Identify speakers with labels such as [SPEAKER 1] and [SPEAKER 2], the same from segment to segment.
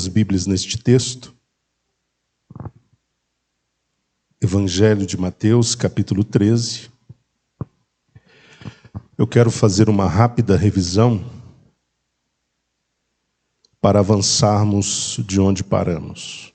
[SPEAKER 1] Bíblias neste texto. Evangelho de Mateus, capítulo 13. Eu quero fazer uma rápida revisão para avançarmos de onde paramos.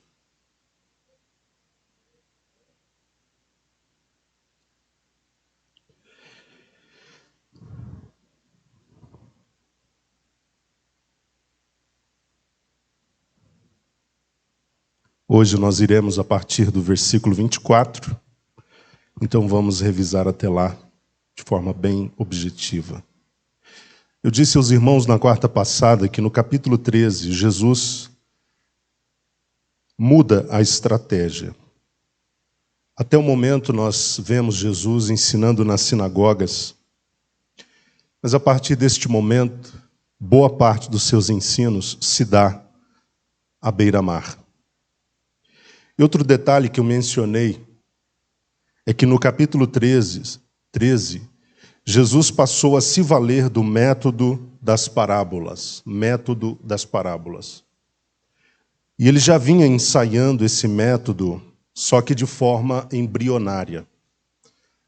[SPEAKER 1] Hoje nós iremos a partir do versículo 24, então vamos revisar até lá de forma bem objetiva. Eu disse aos irmãos na quarta passada que no capítulo 13, Jesus muda a estratégia. Até o momento nós vemos Jesus ensinando nas sinagogas, mas a partir deste momento, boa parte dos seus ensinos se dá à beira-mar. E outro detalhe que eu mencionei é que no capítulo 13, Jesus passou a se valer do método das parábolas. E ele já vinha ensaiando esse método, só que de forma embrionária.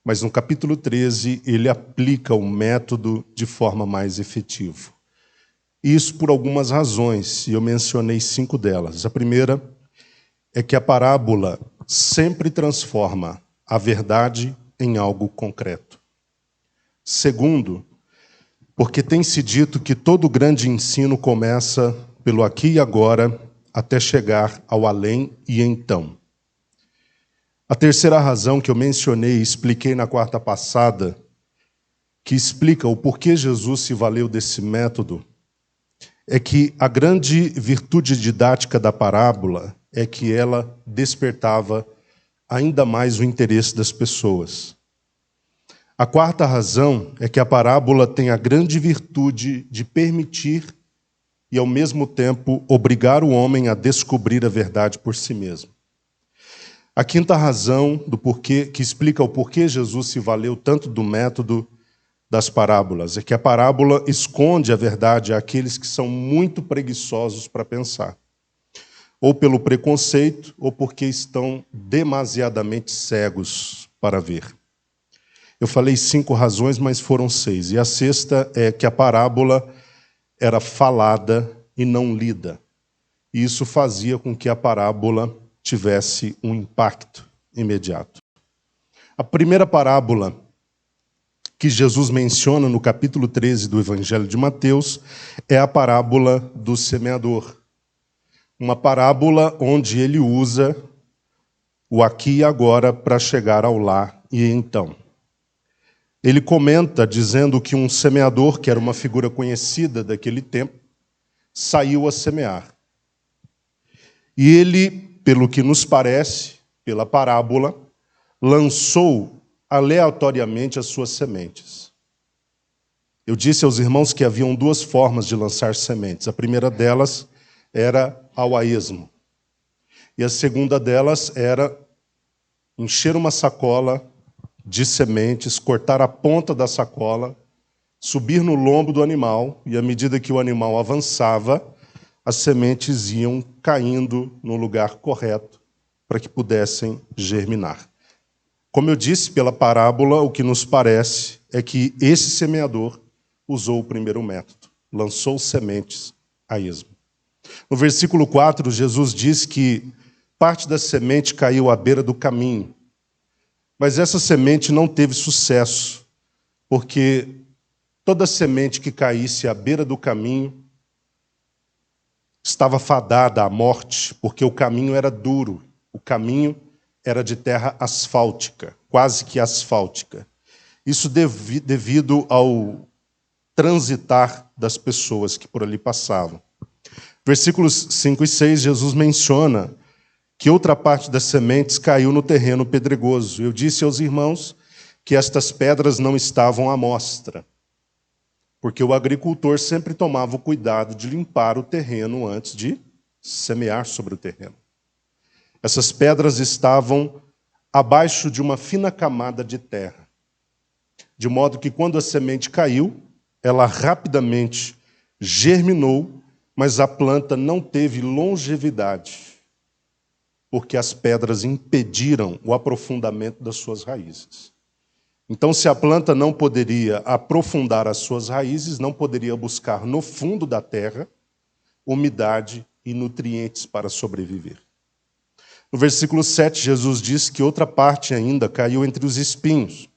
[SPEAKER 1] Mas no capítulo 13, ele aplica o método de forma mais efetiva. Isso por algumas razões, e eu mencionei 5 delas. A primeira é que a parábola sempre transforma a verdade em algo concreto. Segundo, porque tem se dito que todo grande ensino começa pelo aqui e agora até chegar ao além e então. A terceira razão que eu mencionei e expliquei na quarta passada, que explica o porquê Jesus se valeu desse método, é que a grande virtude didática da parábola é que ela despertava ainda mais o interesse das pessoas. A quarta razão é que a parábola tem a grande virtude de permitir e, ao mesmo tempo, obrigar o homem a descobrir a verdade por si mesmo. A quinta razão do porquê, que explica o porquê Jesus se valeu tanto do método das parábolas, é que a parábola esconde a verdade àqueles que são muito preguiçosos para pensar, ou pelo preconceito, ou porque estão demasiadamente cegos para ver. Eu falei 5 razões, mas foram 6. E a sexta é que a parábola era falada e não lida. E isso fazia com que a parábola tivesse um impacto imediato. A primeira parábola que Jesus menciona no capítulo 13 do Evangelho de Mateus é a parábola do semeador. Uma parábola onde ele usa o aqui e agora para chegar ao lá e então. Ele comenta dizendo que um semeador, que era uma figura conhecida daquele tempo, saiu a semear. E ele, pelo que nos parece, pela parábola, lançou aleatoriamente as suas sementes. Eu disse aos irmãos que haviam 2 formas de lançar sementes. A primeira delas era ao a esmo. E a segunda delas era encher uma sacola de sementes, cortar a ponta da sacola, subir no lombo do animal, e à medida que o animal avançava, as sementes iam caindo no lugar correto para que pudessem germinar. Como eu disse, pela parábola, o que nos parece é que esse semeador usou o primeiro método, lançou sementes a esmo. No versículo 4, Jesus diz que parte da semente caiu à beira do caminho. Mas essa semente não teve sucesso, porque toda semente que caísse à beira do caminho estava fadada à morte, porque o caminho era duro, o caminho era de terra asfáltica, quase que asfáltica. Isso devido ao transitar das pessoas que por ali passavam. Versículos 5 e 6, Jesus menciona que outra parte das sementes caiu no terreno pedregoso. Eu disse aos irmãos que estas pedras não estavam à mostra, porque o agricultor sempre tomava o cuidado de limpar o terreno antes de semear sobre o terreno. Essas pedras estavam abaixo de uma fina camada de terra, de modo que quando a semente caiu, ela rapidamente germinou mas a planta não teve longevidade, porque as pedras impediram o aprofundamento das suas raízes. Então, se a planta não poderia aprofundar as suas raízes, não poderia buscar no fundo da terra umidade e nutrientes para sobreviver. No versículo 7, Jesus diz que outra parte ainda caiu entre os espinhos.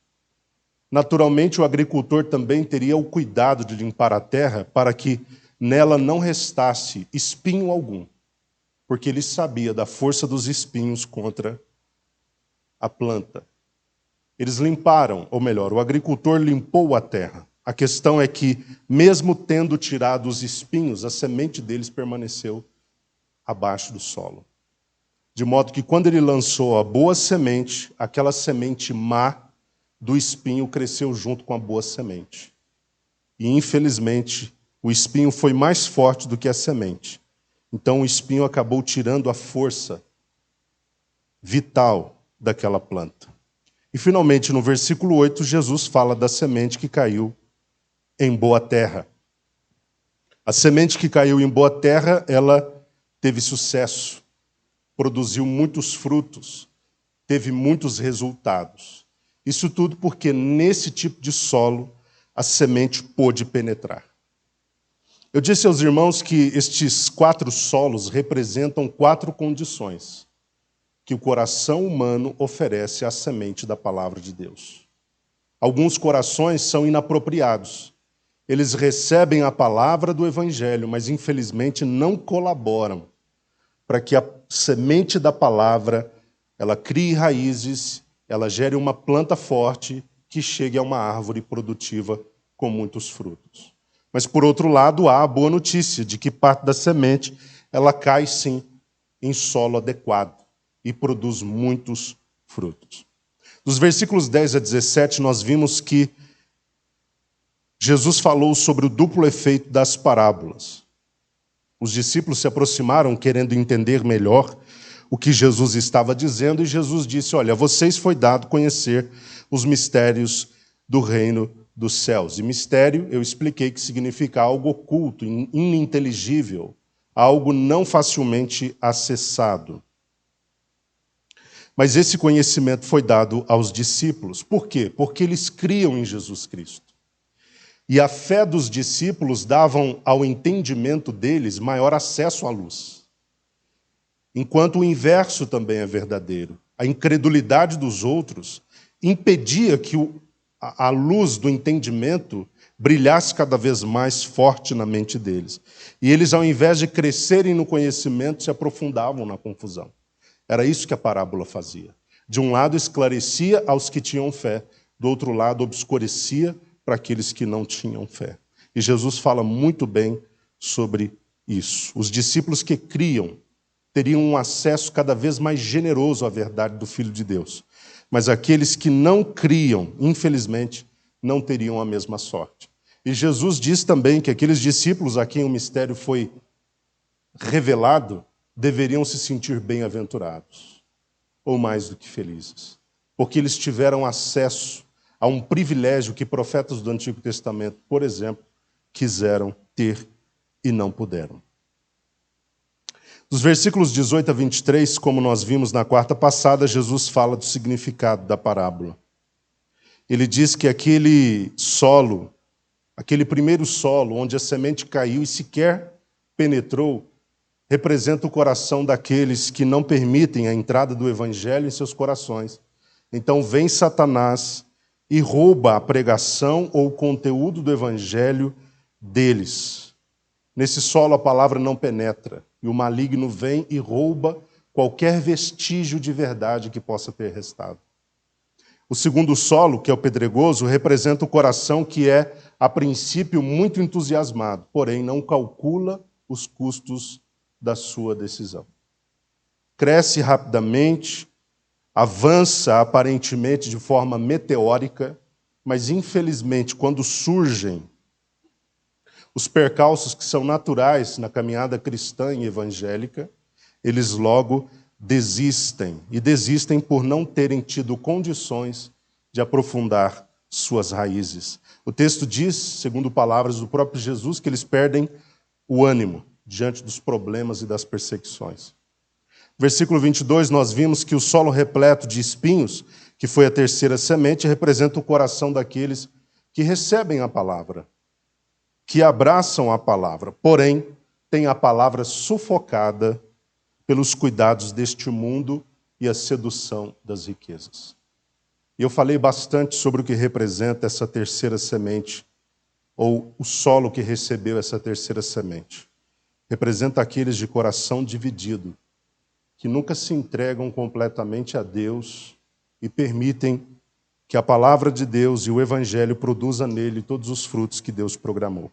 [SPEAKER 1] Naturalmente, o agricultor também teria o cuidado de limpar a terra para que nela não restasse espinho algum, porque ele sabia da força dos espinhos contra a planta. Eles limparam, ou melhor, o agricultor limpou a terra. A questão é que, mesmo tendo tirado os espinhos, a semente deles permaneceu abaixo do solo. De modo que, quando ele lançou a boa semente, aquela semente má do espinho cresceu junto com a boa semente. E, infelizmente, o espinho foi mais forte do que a semente. Então, o espinho acabou tirando a força vital daquela planta. E, finalmente, no versículo 8, Jesus fala da semente que caiu em boa terra. A semente que caiu em boa terra, ela teve sucesso, produziu muitos frutos, teve muitos resultados. Isso tudo porque nesse tipo de solo a semente pôde penetrar. Eu disse aos irmãos que estes 4 solos representam 4 condições que o coração humano oferece à semente da palavra de Deus. Alguns corações são inapropriados. Eles recebem a palavra do Evangelho, mas infelizmente não colaboram para que a semente da palavra ela crie raízes, ela gere uma planta forte que chegue a uma árvore produtiva com muitos frutos. Mas, por outro lado, há a boa notícia de que parte da semente ela cai, sim, em solo adequado e produz muitos frutos. Dos versículos 10 a 17, nós vimos que Jesus falou sobre o duplo efeito das parábolas. Os discípulos se aproximaram querendo entender melhor o que Jesus estava dizendo, e Jesus disse: olha, a vocês foi dado conhecer os mistérios do reino dos céus. E mistério, eu expliquei que significa algo oculto, ininteligível, algo não facilmente acessado. Mas esse conhecimento foi dado aos discípulos. Por quê? Porque eles criam em Jesus Cristo. E a fé dos discípulos davam ao entendimento deles maior acesso à luz. Enquanto o inverso também é verdadeiro. A incredulidade dos outros impedia que a luz do entendimento brilhasse cada vez mais forte na mente deles. E eles, ao invés de crescerem no conhecimento, se aprofundavam na confusão. Era isso que a parábola fazia. De um lado, esclarecia aos que tinham fé. Do outro lado, obscurecia para aqueles que não tinham fé. E Jesus fala muito bem sobre isso. Os discípulos que criam teriam um acesso cada vez mais generoso à verdade do Filho de Deus. Mas aqueles que não criam, infelizmente, não teriam a mesma sorte. E Jesus diz também que aqueles discípulos a quem o mistério foi revelado deveriam se sentir bem-aventurados, ou mais do que felizes, porque eles tiveram acesso a um privilégio que profetas do Antigo Testamento, por exemplo, quiseram ter e não puderam. Dos versículos 18 a 23, como nós vimos na quarta passada, Jesus fala do significado da parábola. Ele diz que aquele solo, aquele primeiro solo, onde a semente caiu e sequer penetrou, representa o coração daqueles que não permitem a entrada do Evangelho em seus corações. Então vem Satanás e rouba a pregação ou o conteúdo do Evangelho deles. Nesse solo a palavra não penetra, e o maligno vem e rouba qualquer vestígio de verdade que possa ter restado. O segundo solo, que é o pedregoso, representa o coração que é, a princípio, muito entusiasmado, porém não calcula os custos da sua decisão. Cresce rapidamente, avança aparentemente de forma meteórica, mas infelizmente, quando surgem os percalços que são naturais na caminhada cristã e evangélica, eles logo desistem, e desistem por não terem tido condições de aprofundar suas raízes. O texto diz, segundo palavras do próprio Jesus, que eles perdem o ânimo. diante dos problemas e das perseguições. Versículo 22, nós vimos que o solo repleto de espinhos, que foi a terceira semente, representa o coração daqueles que recebem a palavra, que abraçam a palavra, porém, tem a palavra sufocada pelos cuidados deste mundo e a sedução das riquezas. E eu falei bastante sobre o que representa essa terceira semente, ou o solo que recebeu essa terceira semente. Representa aqueles de coração dividido, que nunca se entregam completamente a Deus e permitem que a palavra de Deus e o evangelho produza nele todos os frutos que Deus programou.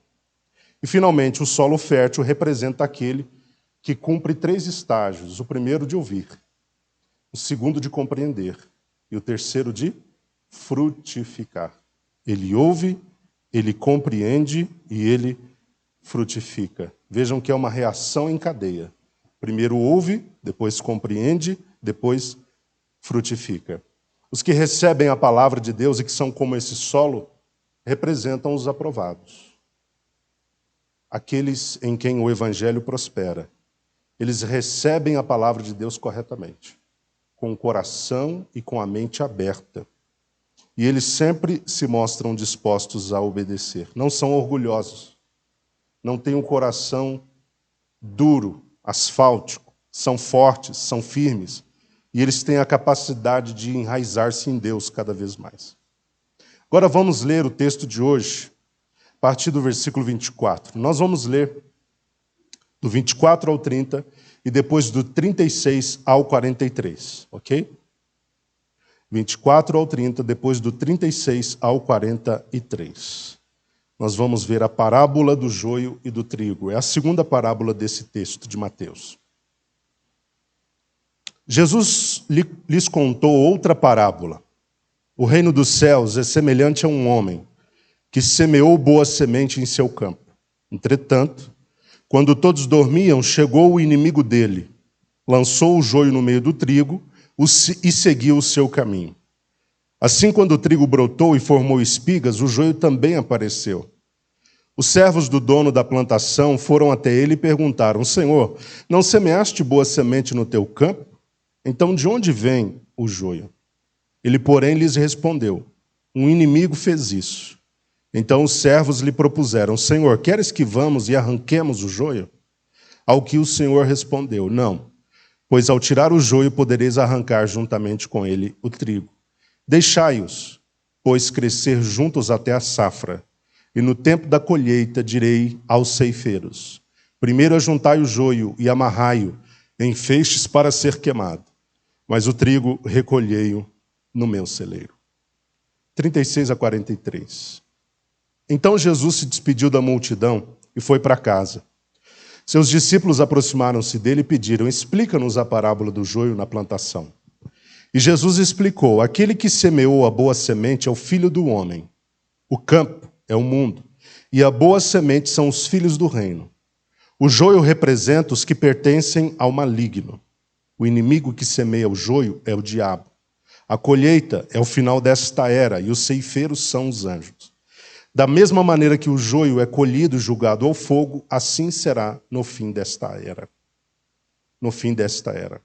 [SPEAKER 1] E, finalmente, o solo fértil representa aquele que cumpre 3 estágios. O primeiro de ouvir, o segundo de compreender e o terceiro de frutificar. Ele ouve, ele compreende e ele frutifica. Vejam que é uma reação em cadeia. Primeiro ouve, depois compreende, depois frutifica. Os que recebem a palavra de Deus e que são como esse solo, representam os aprovados. Aqueles em quem o evangelho prospera. Eles recebem a palavra de Deus corretamente, com o coração e com a mente aberta. E eles sempre se mostram dispostos a obedecer. Não são orgulhosos. Não têm um coração duro, asfáltico. São fortes, são firmes. E eles têm a capacidade de enraizar-se em Deus cada vez mais. Agora vamos ler o texto de hoje, a partir do versículo 24. Nós vamos ler do 24 ao 30 e depois do 36 ao 43, ok? 24 ao 30, depois do 36 ao 43. Nós vamos ver a parábola do joio e do trigo. É a segunda parábola desse texto de Mateus. Jesus lhes contou outra parábola. O reino dos céus é semelhante a um homem que semeou boa semente em seu campo. Entretanto, quando todos dormiam, chegou o inimigo dele, lançou o joio no meio do trigo e seguiu o seu caminho. Assim, quando o trigo brotou e formou espigas, o joio também apareceu. Os servos do dono da plantação foram até ele e perguntaram: Senhor, não semeaste boa semente no teu campo? Então, de onde vem o joio? Ele, porém, lhes respondeu: um inimigo fez isso. Então os servos lhe propuseram: Senhor, queres que vamos e arranquemos o joio? Ao que o Senhor respondeu: não, pois ao tirar o joio podereis arrancar juntamente com ele o trigo. Deixai-os, pois crescer juntos até a safra, e no tempo da colheita direi aos ceifeiros: primeiro ajuntai o joio e amarrai-o em feixes para ser queimado, mas o trigo recolhei-o no meu celeiro. 36 a 43. Então Jesus se despediu da multidão e foi para casa. Seus discípulos aproximaram-se dele e pediram: explica-nos a parábola do joio na plantação. E Jesus explicou: aquele que semeou a boa semente é o filho do homem. O campo é o mundo, e a boa semente são os filhos do reino. O joio representa os que pertencem ao maligno. O inimigo que semeia o joio é o diabo. A colheita é o final desta era, e os ceifeiros são os anjos. Da mesma maneira que o joio é colhido e julgado ao fogo, assim será no fim desta era. No fim desta era.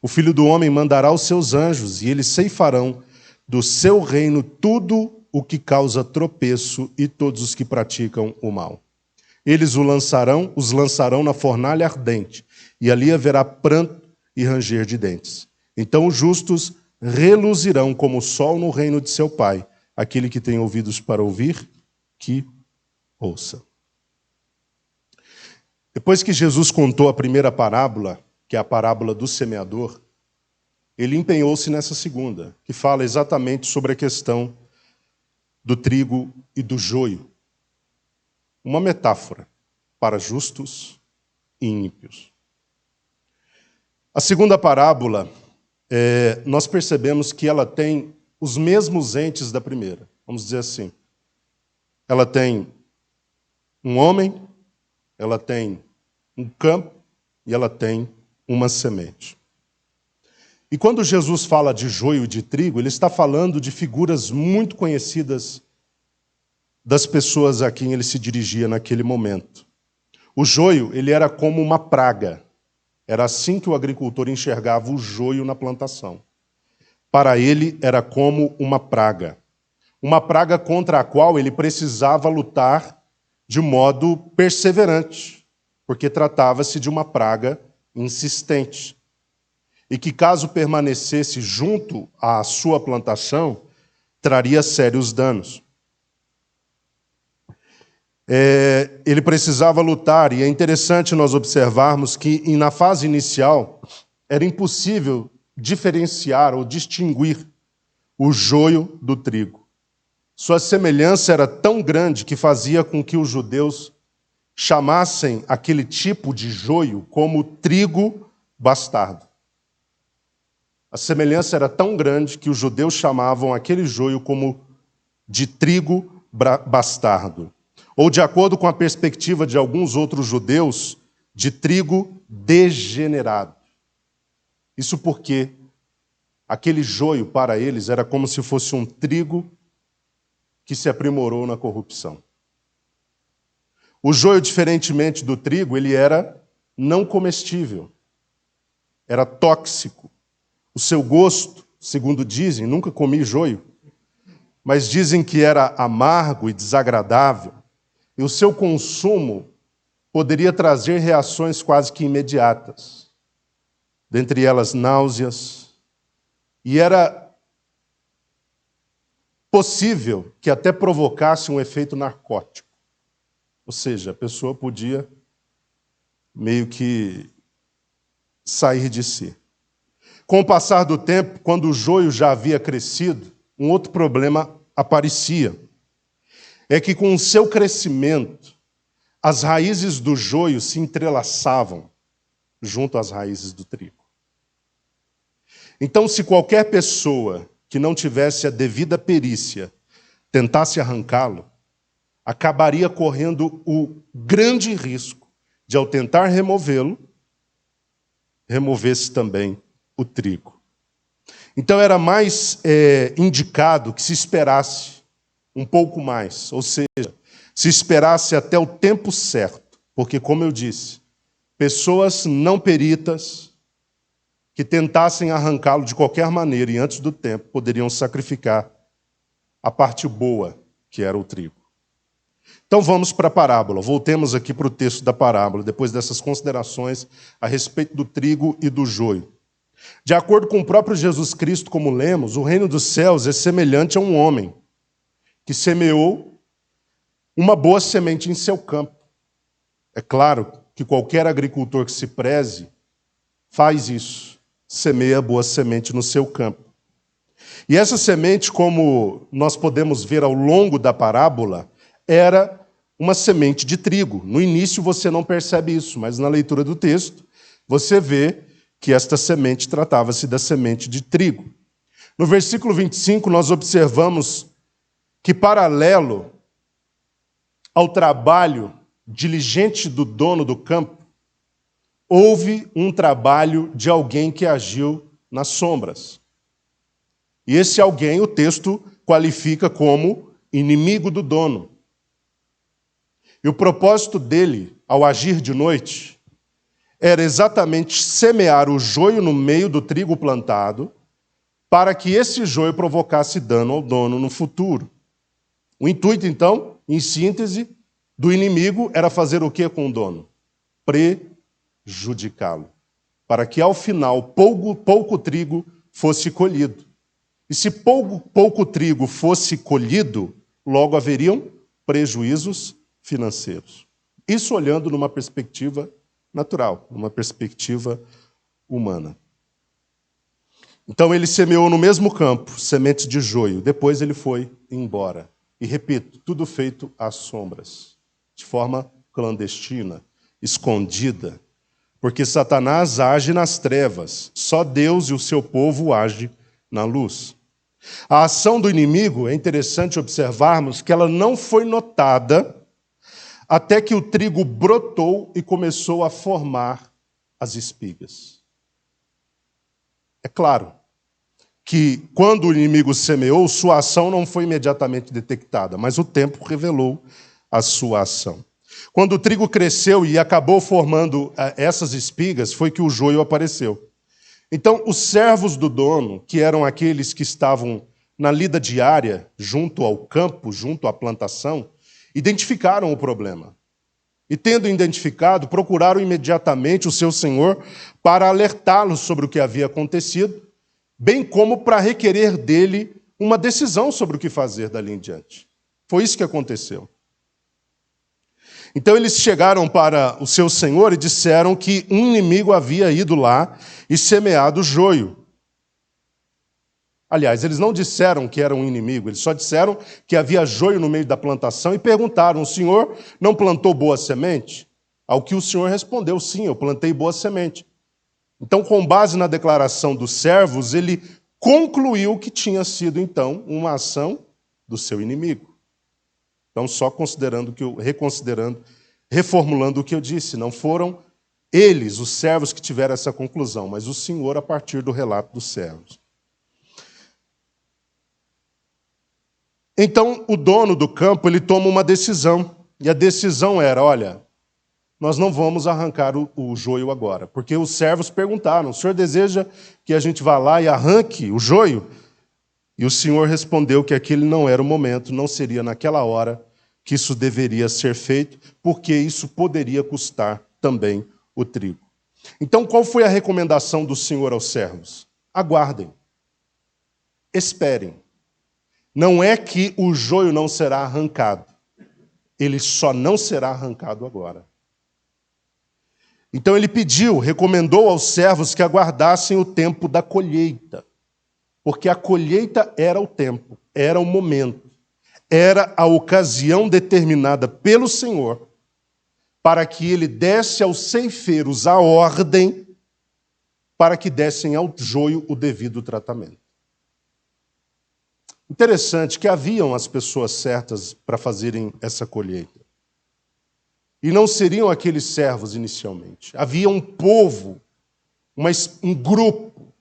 [SPEAKER 1] O Filho do Homem mandará os seus anjos, e eles ceifarão do seu reino tudo o que causa tropeço e todos os que praticam o mal. Eles os lançarão na fornalha ardente, e ali haverá pranto e ranger de dentes. Então os justos reluzirão como o sol no reino de seu Pai. Aquele que tem ouvidos para ouvir, que ouça. Depois que Jesus contou a primeira parábola, que é a parábola do semeador, ele empenhou-se nessa segunda, que fala exatamente sobre a questão do trigo e do joio. Uma metáfora para justos e ímpios. A segunda parábola, nós percebemos que ela tem os mesmos entes da primeira, vamos dizer assim. Ela tem um homem, ela tem um campo e ela tem uma semente. E quando Jesus fala de joio e de trigo, ele está falando de figuras muito conhecidas das pessoas a quem ele se dirigia naquele momento. O joio, ele era como uma praga. Era assim que o agricultor enxergava o joio na plantação. Para ele, era como uma praga. Uma praga contra a qual ele precisava lutar de modo perseverante, porque tratava-se de uma praga insistente. E que, caso permanecesse junto à sua plantação, traria sérios danos. Ele precisava lutar, e é interessante nós observarmos que, na fase inicial, era impossível diferenciar ou distinguir o joio do trigo. Sua semelhança era tão grande que fazia com que os judeus chamassem aquele tipo de joio como trigo bastardo. A semelhança era tão grande que os judeus chamavam aquele joio como de trigo bastardo. Ou, de acordo com a perspectiva de alguns outros judeus, de trigo degenerado. Isso porque aquele joio, para eles, era como se fosse um trigo que se aprimorou na corrupção. O joio, diferentemente do trigo, ele era não comestível. Era tóxico. O seu gosto, segundo dizem, nunca comi joio, mas dizem que era amargo e desagradável. E o seu consumo poderia trazer reações quase que imediatas. Dentre elas, náuseas. E era possível que até provocasse um efeito narcótico. Ou seja, a pessoa podia meio que sair de si. Com o passar do tempo, quando o joio já havia crescido, um outro problema aparecia. É que com o seu crescimento, as raízes do joio se entrelaçavam junto às raízes do trigo. Então, se qualquer pessoa que não tivesse a devida perícia tentasse arrancá-lo, acabaria correndo o grande risco de, ao tentar removê-lo, removesse também o trigo. Então era mais indicado que se esperasse um pouco mais, ou seja, se esperasse até o tempo certo, porque, como eu disse, pessoas não peritas que tentassem arrancá-lo de qualquer maneira e antes do tempo poderiam sacrificar a parte boa, que era o trigo. Então vamos para a parábola. Voltemos aqui para o texto da parábola, depois dessas considerações a respeito do trigo e do joio. De acordo com o próprio Jesus Cristo, como lemos, o reino dos céus é semelhante a um homem que semeou uma boa semente em seu campo. É claro que qualquer agricultor que se preze faz isso, semeia boa semente no seu campo. E essa semente, como nós podemos ver ao longo da parábola, era uma semente de trigo. No início você não percebe isso, mas na leitura do texto você vê que esta semente tratava-se da semente de trigo. No versículo 25 nós observamos que, paralelo ao trabalho diligente do dono do campo, houve um trabalho de alguém que agiu nas sombras. E esse alguém o texto qualifica como inimigo do dono. E o propósito dele, ao agir de noite, era exatamente semear o joio no meio do trigo plantado, para que esse joio provocasse dano ao dono no futuro. O intuito, então, em síntese, do inimigo era fazer o que com o dono? Prejudicá-lo. Para que, ao final, pouco trigo fosse colhido. E se pouco trigo fosse colhido, logo haveriam prejuízos financeiros. Isso olhando numa perspectiva natural, numa perspectiva humana. Então ele semeou no mesmo campo sementes de joio, depois ele foi embora. E repito, tudo feito às sombras, de forma clandestina, escondida, porque Satanás age nas trevas, só Deus e o seu povo agem na luz. A ação do inimigo, é interessante observarmos que ela não foi notada até que o trigo brotou e começou a formar as espigas. É claro que, quando o inimigo semeou, sua ação não foi imediatamente detectada, mas o tempo revelou a sua ação. Quando o trigo cresceu e acabou formando essas espigas, foi que o joio apareceu. Então, os servos do dono, que eram aqueles que estavam na lida diária, junto ao campo, junto à plantação, identificaram o problema. E, tendo identificado, procuraram imediatamente o seu senhor para alertá-lo sobre o que havia acontecido, bem como para requerer dele uma decisão sobre o que fazer dali em diante. Foi isso que aconteceu. Então eles chegaram para o seu senhor e disseram que um inimigo havia ido lá e semeado joio. Aliás, eles não disseram que era um inimigo, eles só disseram que havia joio no meio da plantação e perguntaram: o senhor não plantou boa semente? Ao que o senhor respondeu: sim, eu plantei boa semente. Então, com base na declaração dos servos, ele concluiu que tinha sido, então, uma ação do seu inimigo. Então, só reconsiderando, reformulando o que eu disse, não foram eles, os servos, que tiveram essa conclusão, mas o Senhor a partir do relato dos servos. Então, o dono do campo, ele toma uma decisão, e a decisão era: olha, nós não vamos arrancar o joio agora, porque os servos perguntaram: o senhor deseja que a gente vá lá e arranque o joio? E o Senhor respondeu que aquele não era o momento, não seria naquela hora que isso deveria ser feito, porque isso poderia custar também o trigo. Então, qual foi a recomendação do Senhor aos servos? Aguardem, esperem. Não é que o joio não será arrancado, ele só não será arrancado agora. Então ele recomendou aos servos que aguardassem o tempo da colheita, porque a colheita era o tempo, era o momento. Era a ocasião determinada pelo Senhor para que ele desse aos ceifeiros a ordem para que dessem ao joio o devido tratamento. Interessante que haviam as pessoas certas para fazerem essa colheita. E não seriam aqueles servos inicialmente. Havia um povo, um grupo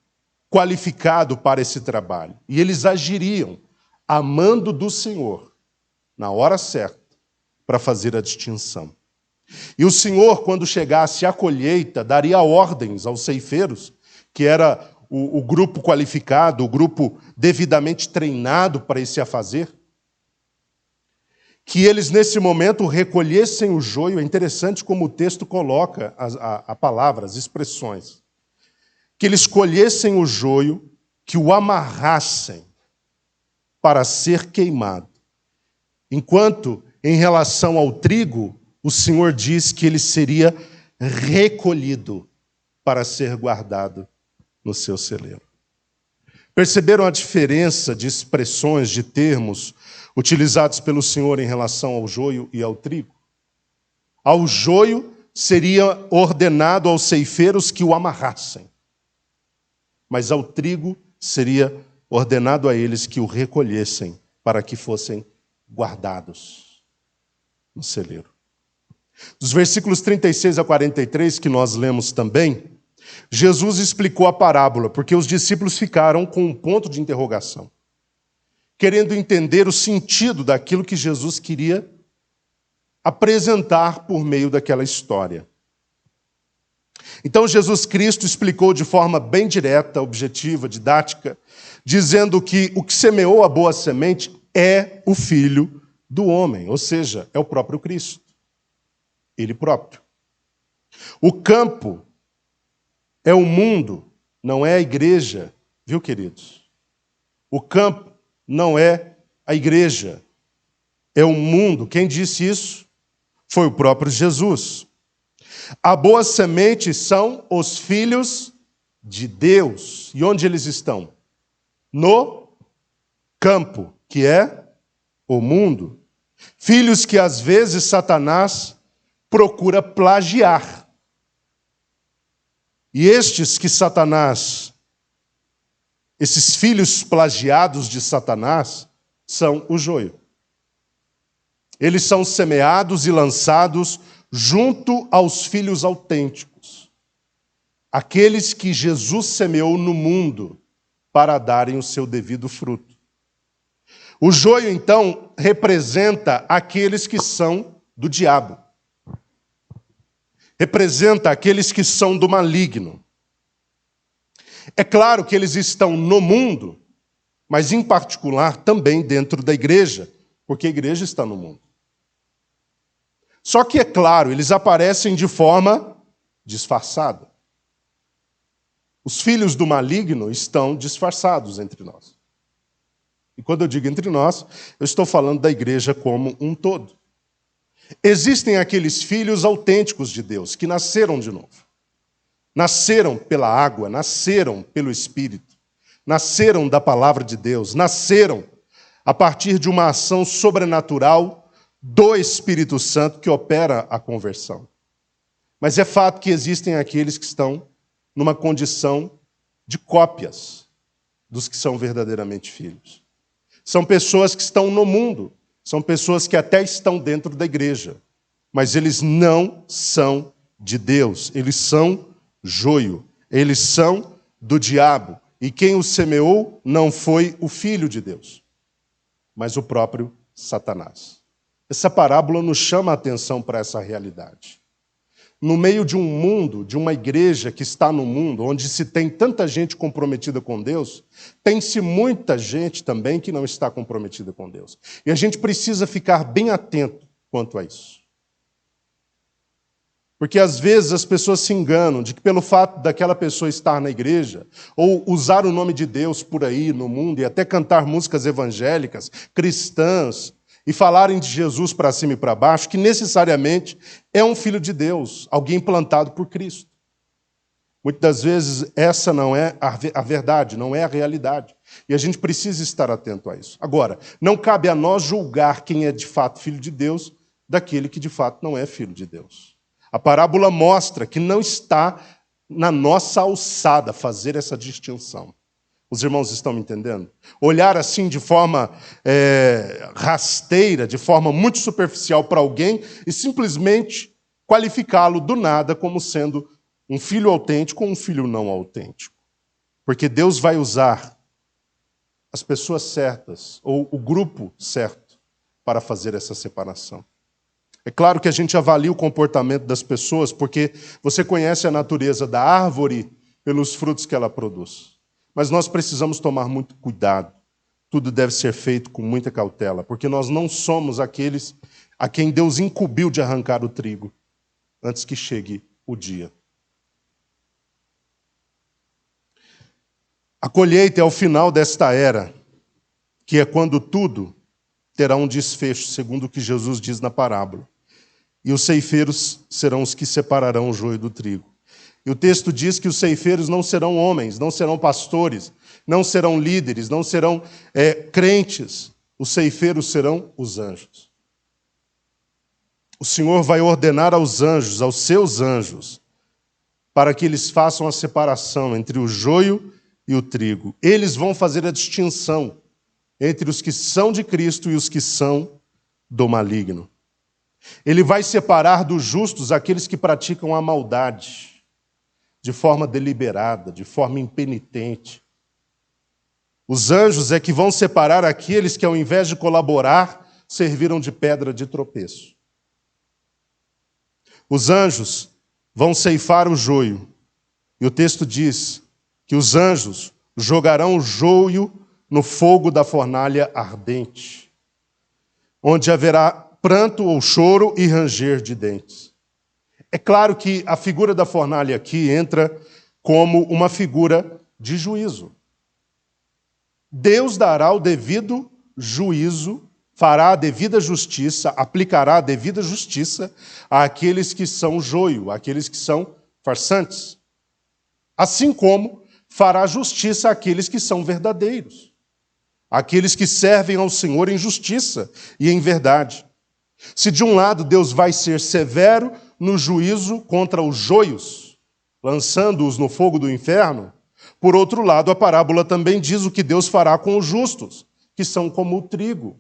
[SPEAKER 1] qualificado para esse trabalho. E eles agiriam amando do Senhor, na hora certa, para fazer a distinção. E o Senhor, quando chegasse a colheita, daria ordens aos ceifeiros, que era o grupo qualificado, o grupo devidamente treinado para esse afazer, que eles, nesse momento, recolhessem o joio. É interessante como o texto coloca a palavra, as expressões. Que eles colhessem o joio, que o amarrassem para ser queimado. Enquanto, em relação ao trigo, o Senhor diz que ele seria recolhido para ser guardado no seu celeiro. Perceberam a diferença de expressões, de termos utilizados pelo Senhor em relação ao joio e ao trigo? Ao joio seria ordenado aos ceifeiros que o amarrassem, mas ao trigo seria ordenado a eles que o recolhessem para que fossem guardados no celeiro. Dos versículos 36 a 43, que nós lemos também, Jesus explicou a parábola, porque os discípulos ficaram com um ponto de interrogação, querendo entender o sentido daquilo que Jesus queria apresentar por meio daquela história. Então Jesus Cristo explicou de forma bem direta, objetiva, didática, dizendo que o que semeou a boa semente é o Filho do homem, ou seja, é o próprio Cristo, ele próprio. O campo é o mundo, não é a igreja, viu, queridos? O campo não é a igreja, é o mundo. Quem disse isso foi o próprio Jesus. A boa semente são os filhos de Deus. E onde eles estão? No campo, que é o mundo. Filhos que às vezes Satanás procura plagiar. E esses filhos plagiados de Satanás, são o joio. Eles são semeados e lançados junto aos filhos autênticos, aqueles que Jesus semeou no mundo para darem o seu devido fruto. O joio, então, representa aqueles que são do diabo, representa aqueles que são do maligno. É claro que eles estão no mundo, mas em particular também dentro da igreja, porque a igreja está no mundo. Só que, é claro, eles aparecem de forma disfarçada. Os filhos do maligno estão disfarçados entre nós. E quando eu digo entre nós, eu estou falando da igreja como um todo. Existem aqueles filhos autênticos de Deus, que nasceram de novo. Nasceram pela água, nasceram pelo Espírito, nasceram da palavra de Deus, nasceram a partir de uma ação sobrenatural do Espírito Santo que opera a conversão. Mas é fato que existem aqueles que estão numa condição de cópias dos que são verdadeiramente filhos. São pessoas que estão no mundo, são pessoas que até estão dentro da igreja, mas eles não são de Deus, eles são joio, eles são do diabo, e quem os semeou não foi o Filho de Deus, mas o próprio Satanás. Essa parábola nos chama a atenção para essa realidade. No meio de um mundo, de uma igreja que está no mundo, onde se tem tanta gente comprometida com Deus, tem-se muita gente também que não está comprometida com Deus. E a gente precisa ficar bem atento quanto a isso. Porque às vezes as pessoas se enganam de que pelo fato daquela pessoa estar na igreja, ou usar o nome de Deus por aí no mundo, e até cantar músicas evangélicas, cristãs, e falarem de Jesus para cima e para baixo, que necessariamente é um filho de Deus, alguém plantado por Cristo. Muitas das vezes essa não é a verdade, não é a realidade. E a gente precisa estar atento a isso. Agora, não cabe a nós julgar quem é de fato filho de Deus daquele que de fato não é filho de Deus. A parábola mostra que não está na nossa alçada fazer essa distinção. Os irmãos estão me entendendo? Olhar assim de forma rasteira, de forma muito superficial para alguém e simplesmente qualificá-lo do nada como sendo um filho autêntico ou um filho não autêntico. Porque Deus vai usar as pessoas certas ou o grupo certo para fazer essa separação. É claro que a gente avalia o comportamento das pessoas porque você conhece a natureza da árvore pelos frutos que ela produz. Mas nós precisamos tomar muito cuidado. Tudo deve ser feito com muita cautela, porque nós não somos aqueles a quem Deus incumbiu de arrancar o trigo antes que chegue o dia. A colheita é o final desta era, que é quando tudo terá um desfecho, segundo o que Jesus diz na parábola. E os ceifeiros serão os que separarão o joio do trigo. E o texto diz que os ceifeiros não serão homens, não serão pastores, não serão líderes, não serão crentes. Os ceifeiros serão os anjos. O Senhor vai ordenar aos anjos, aos seus anjos, para que eles façam a separação entre o joio e o trigo. Eles vão fazer a distinção entre os que são de Cristo e os que são do maligno. Ele vai separar dos justos aqueles que praticam a maldade, de forma deliberada, de forma impenitente. Os anjos é que vão separar aqueles que, ao invés de colaborar, serviram de pedra de tropeço. Os anjos vão ceifar o joio. E o texto diz que os anjos jogarão o joio no fogo da fornalha ardente, onde haverá pranto ou choro e ranger de dentes. É claro que a figura da fornalha aqui entra como uma figura de juízo. Deus dará o devido juízo, fará a devida justiça, aplicará a devida justiça àqueles que são joio, àqueles que são farsantes. Assim como fará justiça àqueles que são verdadeiros, àqueles que servem ao Senhor em justiça e em verdade. Se de um lado Deus vai ser severo no juízo contra os joios, lançando-os no fogo do inferno, por outro lado, a parábola também diz o que Deus fará com os justos, que são como o trigo.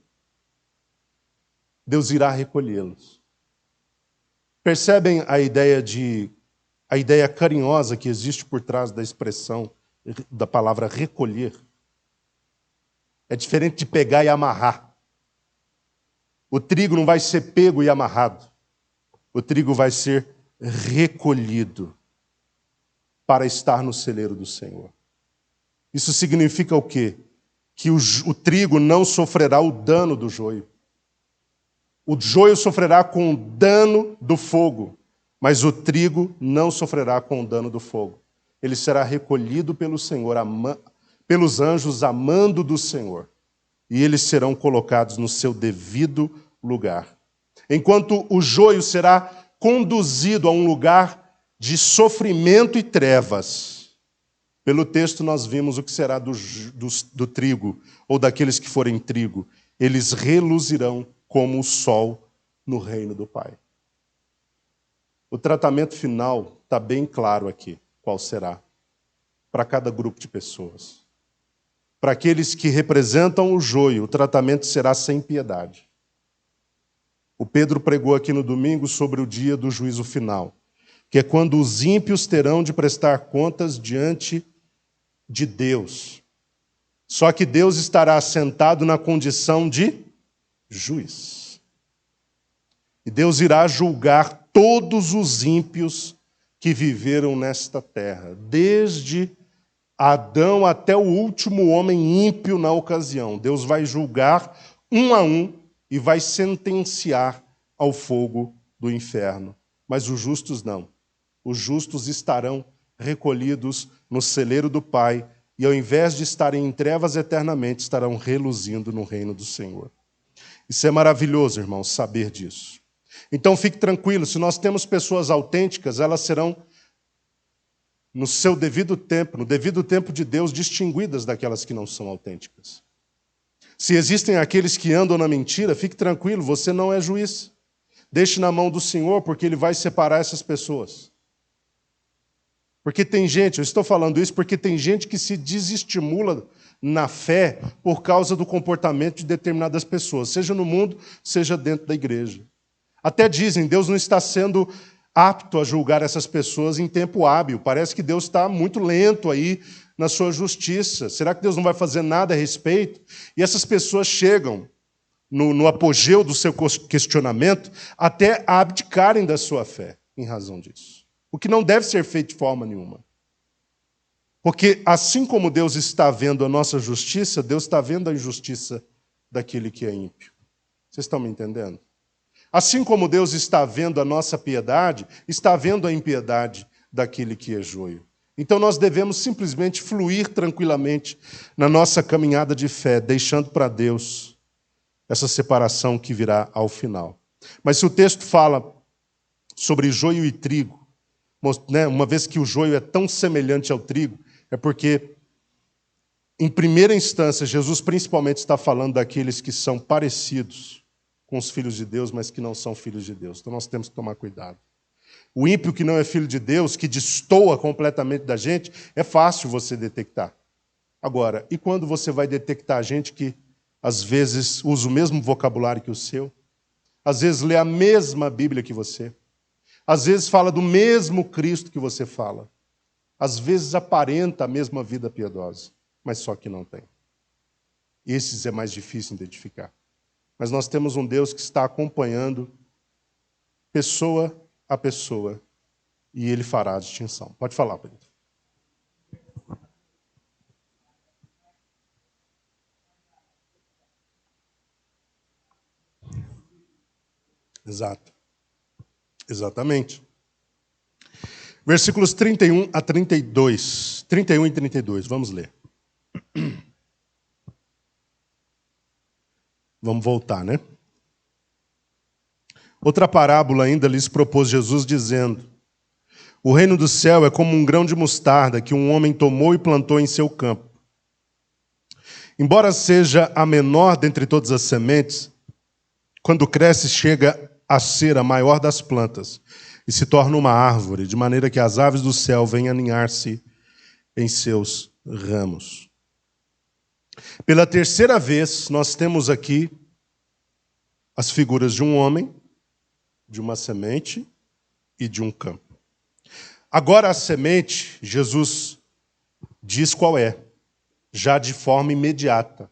[SPEAKER 1] Deus irá recolhê-los. Percebem a ideia carinhosa que existe por trás da expressão da palavra recolher? É diferente de pegar e amarrar. O trigo não vai ser pego e amarrado. O trigo vai ser recolhido para estar no celeiro do Senhor. Isso significa o quê? Que o trigo não sofrerá o dano do joio. O joio sofrerá com o dano do fogo, mas o trigo não sofrerá com o dano do fogo. Ele será recolhido pelo Senhor, pelos anjos amando do Senhor, e eles serão colocados no seu devido lugar. Enquanto o joio será conduzido a um lugar de sofrimento e trevas. Pelo texto nós vimos o que será do trigo, ou daqueles que forem trigo. Eles reluzirão como o sol no reino do Pai. O tratamento final está bem claro aqui, qual será, para cada grupo de pessoas. Para aqueles que representam o joio, o tratamento será sem piedade. O Pedro pregou aqui no domingo sobre o dia do juízo final, que é quando os ímpios terão de prestar contas diante de Deus. Só que Deus estará assentado na condição de juiz. E Deus irá julgar todos os ímpios que viveram nesta terra, desde Adão até o último homem ímpio na ocasião. Deus vai julgar um a um e vai sentenciar ao fogo do inferno. Mas os justos não. Os justos estarão recolhidos no celeiro do Pai e, ao invés de estarem em trevas eternamente, estarão reluzindo no reino do Senhor. Isso é maravilhoso, irmãos, saber disso. Então fique tranquilo, se nós temos pessoas autênticas, elas serão, no seu devido tempo, no devido tempo de Deus, distinguidas daquelas que não são autênticas. Se existem aqueles que andam na mentira, fique tranquilo, você não é juiz. Deixe na mão do Senhor, porque Ele vai separar essas pessoas. Porque tem gente, eu estou falando isso porque tem gente que se desestimula na fé por causa do comportamento de determinadas pessoas, seja no mundo, seja dentro da igreja. Até dizem, Deus não está sendo apto a julgar essas pessoas em tempo hábil. Parece que Deus está muito lento aí na sua justiça. Será que Deus não vai fazer nada a respeito? E essas pessoas chegam no apogeu do seu questionamento até a abdicarem da sua fé em razão disso. O que não deve ser feito de forma nenhuma. Porque assim como Deus está vendo a nossa justiça, Deus está vendo a injustiça daquele que é ímpio. Vocês estão me entendendo? Assim como Deus está vendo a nossa piedade, está vendo a impiedade daquele que é joio. Então nós devemos simplesmente fluir tranquilamente na nossa caminhada de fé, deixando para Deus essa separação que virá ao final. Mas se o texto fala sobre joio e trigo, uma vez que o joio é tão semelhante ao trigo, é porque, em primeira instância, Jesus principalmente está falando daqueles que são parecidos com os filhos de Deus, mas que não são filhos de Deus. Então nós temos que tomar cuidado. O ímpio que não é filho de Deus, que destoa completamente da gente, é fácil você detectar. Agora, e quando você vai detectar gente que, às vezes, usa o mesmo vocabulário que o seu, às vezes lê a mesma Bíblia que você, às vezes fala do mesmo Cristo que você fala, às vezes aparenta a mesma vida piedosa, mas só que não tem. Esses é mais difícil identificar. Mas nós temos um Deus que está acompanhando pessoa a pessoa e Ele fará a distinção. Pode falar, Pedro. Exato. Exatamente. Versículos 31 a 32. 31 e 32, vamos ler. Vamos voltar, né? Outra parábola ainda lhes propôs Jesus, dizendo: o reino do céu é como um grão de mostarda que um homem tomou e plantou em seu campo. Embora seja a menor dentre todas as sementes, quando cresce chega a ser a maior das plantas e se torna uma árvore, de maneira que as aves do céu vêm aninhar-se em seus ramos. Pela terceira vez, nós temos aqui as figuras de um homem, de uma semente e de um campo. Agora a semente, Jesus diz qual é, já de forma imediata.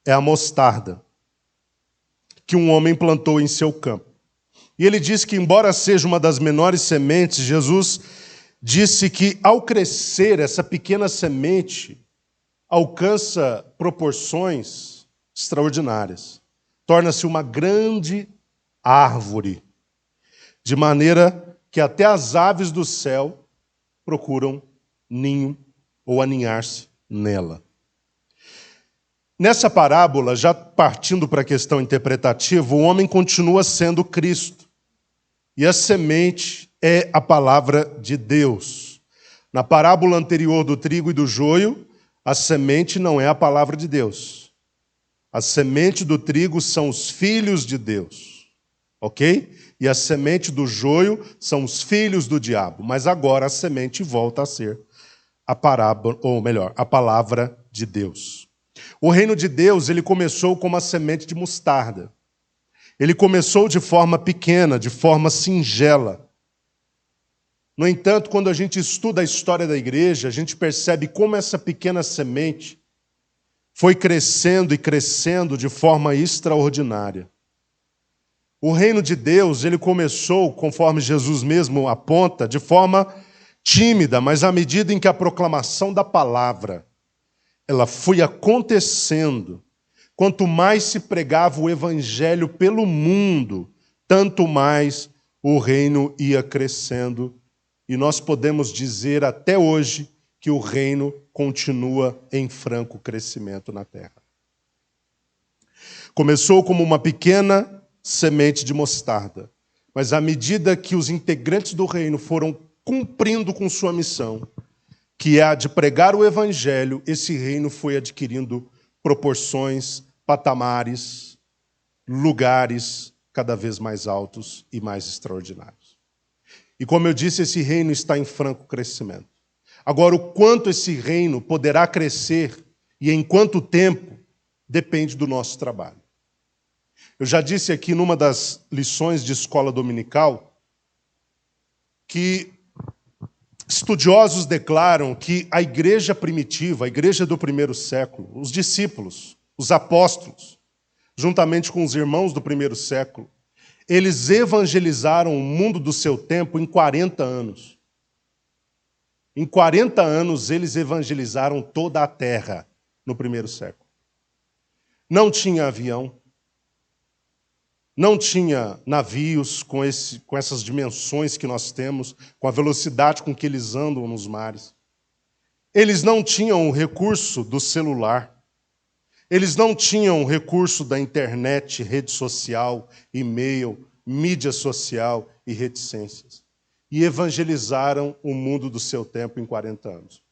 [SPEAKER 1] É a mostarda, que um homem plantou em seu campo. E ele diz que, embora seja uma das menores sementes, Jesus disse que, ao crescer, essa pequena semente alcança proporções extraordinárias. Torna-se uma grande árvore, de maneira que até as aves do céu procuram ninho ou aninhar-se nela. Nessa parábola, já partindo para a questão interpretativa, o homem continua sendo Cristo. E a semente é a palavra de Deus. Na parábola anterior do trigo e do joio, a semente não é a palavra de Deus. A semente do trigo são os filhos de Deus. Ok? E a semente do joio são os filhos do diabo. Mas agora a semente volta a ser a parábola, ou melhor, a palavra de Deus. O reino de Deus, ele começou como a semente de mostarda. Ele começou de forma pequena, de forma singela. No entanto, quando a gente estuda a história da igreja, a gente percebe como essa pequena semente foi crescendo e crescendo de forma extraordinária. O reino de Deus, ele começou, conforme Jesus mesmo aponta, de forma tímida, mas à medida em que a proclamação da palavra, ela foi acontecendo, quanto mais se pregava o evangelho pelo mundo, tanto mais o reino ia crescendo. E nós podemos dizer até hoje que o reino continua em franco crescimento na terra. Começou como uma pequena semente de mostarda, mas à medida que os integrantes do reino foram cumprindo com sua missão, que é a de pregar o evangelho, esse reino foi adquirindo proporções, patamares, lugares cada vez mais altos e mais extraordinários. E como eu disse, esse reino está em franco crescimento. Agora, o quanto esse reino poderá crescer e em quanto tempo, depende do nosso trabalho. Eu já disse aqui numa das lições de escola dominical que estudiosos declaram que a igreja primitiva, a igreja do primeiro século, os discípulos, os apóstolos, juntamente com os irmãos do primeiro século, eles evangelizaram o mundo do seu tempo em 40 anos. Em 40 anos, eles evangelizaram toda a terra no primeiro século. Não tinha avião, não tinha navios com essas dimensões que nós temos, com a velocidade com que eles andam nos mares. Eles não tinham o recurso do celular. Eles não tinham o recurso da internet, rede social, e-mail, mídia social e reticências. E evangelizaram o mundo do seu tempo em 40 anos.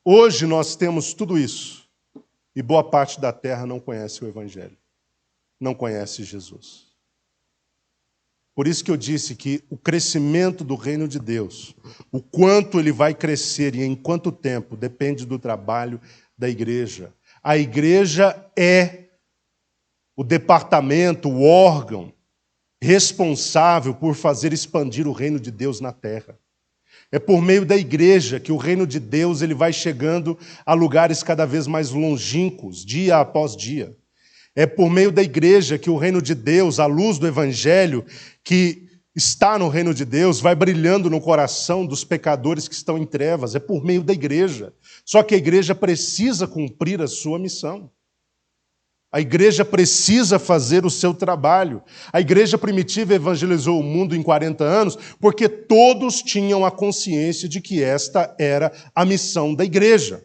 [SPEAKER 1] Hoje nós temos tudo isso. E boa parte da terra não conhece o evangelho. Não conhece Jesus. Por isso que eu disse que o crescimento do reino de Deus, o quanto ele vai crescer e em quanto tempo, depende do trabalho da igreja. A igreja é o departamento, o órgão responsável por fazer expandir o reino de Deus na terra. É por meio da igreja que o reino de Deus ele vai chegando a lugares cada vez mais longínquos, dia após dia. É por meio da igreja que o reino de Deus, a luz do evangelho que está no reino de Deus, vai brilhando no coração dos pecadores que estão em trevas. É por meio da igreja. Só que a igreja precisa cumprir a sua missão. A igreja precisa fazer o seu trabalho. A igreja primitiva evangelizou o mundo em 40 anos porque todos tinham a consciência de que esta era a missão da igreja.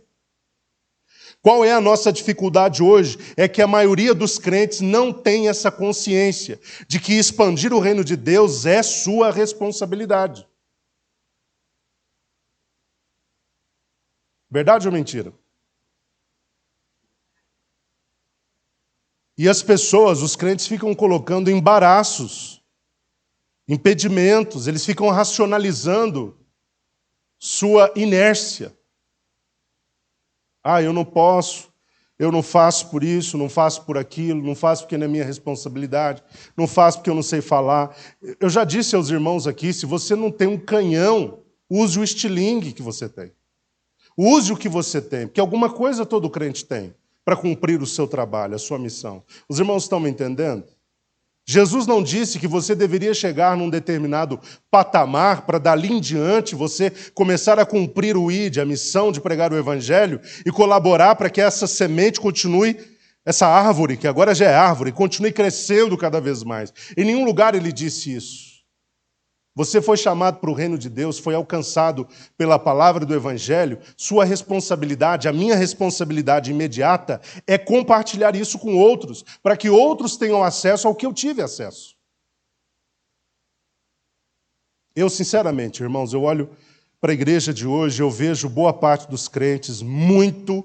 [SPEAKER 1] Qual é a nossa dificuldade hoje? É que a maioria dos crentes não tem essa consciência de que expandir o reino de Deus é sua responsabilidade. Verdade ou mentira? E as pessoas, os crentes, ficam colocando embaraços, impedimentos, eles ficam racionalizando sua inércia. Ah, eu não posso, eu não faço por isso, não faço por aquilo, não faço porque não é minha responsabilidade, não faço porque eu não sei falar. Eu já disse aos irmãos aqui, se você não tem um canhão, use o estilingue que você tem. Use o que você tem, porque alguma coisa todo crente tem para cumprir o seu trabalho, a sua missão. Os irmãos estão me entendendo? Jesus não disse que você deveria chegar num determinado patamar para dali em diante você começar a cumprir o ID, a missão de pregar o evangelho e colaborar para que essa semente continue, essa árvore, que agora já é árvore, continue crescendo cada vez mais. Em nenhum lugar ele disse isso. Você foi chamado para o reino de Deus, foi alcançado pela palavra do evangelho, sua responsabilidade, a minha responsabilidade imediata é compartilhar isso com outros, para que outros tenham acesso ao que eu tive acesso. Eu, sinceramente, irmãos, eu olho para a igreja de hoje, eu vejo boa parte dos crentes muito